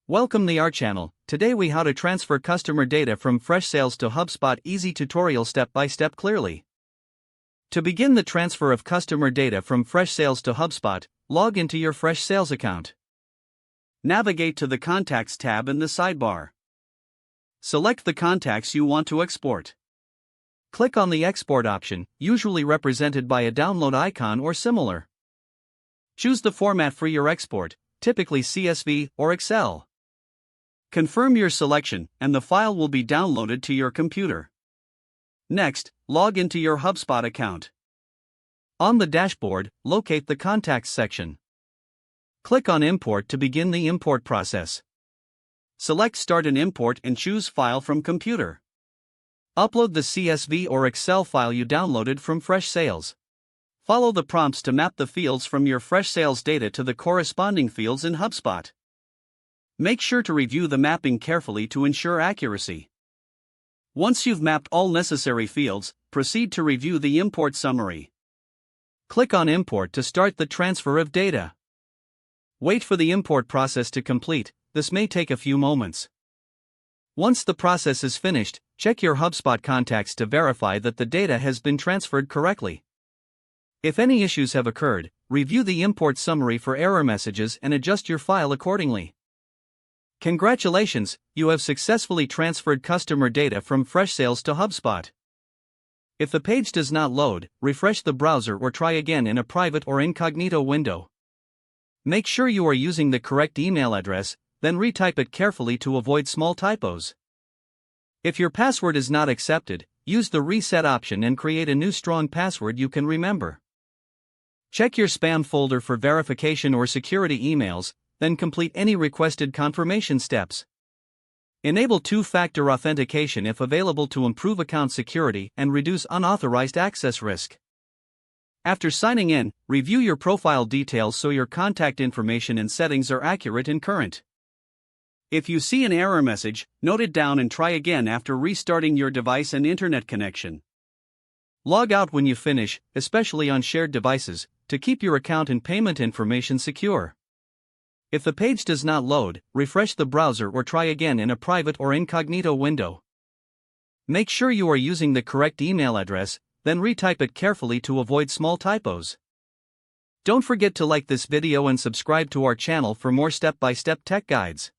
Welcome to our channel. Today we how to transfer customer data from Freshsales to HubSpot. Easy tutorial step by step clearly. To begin the transfer of customer data from Freshsales to HubSpot, log into your Freshsales account. Navigate to the Contacts tab in the sidebar. Select the contacts you want to export. Click on the Export option, usually represented by a download icon or similar. Choose the format for your export, typically CSV or Excel. Confirm your selection, and the file will be downloaded to your computer. Next, log into your HubSpot account. On the dashboard, locate the Contacts section. Click on Import to begin the import process. Select Start an Import and choose File from Computer. Upload the CSV or Excel file you downloaded from Freshsales. Follow the prompts to map the fields from your Freshsales data to the corresponding fields in HubSpot. Make sure to review the mapping carefully to ensure accuracy. Once you've mapped all necessary fields, proceed to review the import summary. Click on Import to start the transfer of data. Wait for the import process to complete. This may take a few moments. Once the process is finished, check your HubSpot contacts to verify that the data has been transferred correctly. If any issues have occurred, review the import summary for error messages and adjust your file accordingly. Congratulations, you have successfully transferred customer data from Freshsales to HubSpot. If the page does not load, refresh the browser or try again in a private or incognito window. Make sure you are using the correct email address, then retype it carefully to avoid small typos. If your password is not accepted, use the reset option and create a new strong password you can remember. Check your spam folder for verification or security emails, then complete any requested confirmation steps. Enable two-factor authentication if available to improve account security and reduce unauthorized access risk. After signing in, review your profile details so your contact information and settings are accurate and current. If you see an error message, note it down and try again after restarting your device and internet connection. Log out when you finish, especially on shared devices, to keep your account and payment information secure. If the page does not load, refresh the browser or try again in a private or incognito window. Make sure you are using the correct email address, then retype it carefully to avoid small typos. Don't forget to like this video and subscribe to our channel for more step-by-step tech guides.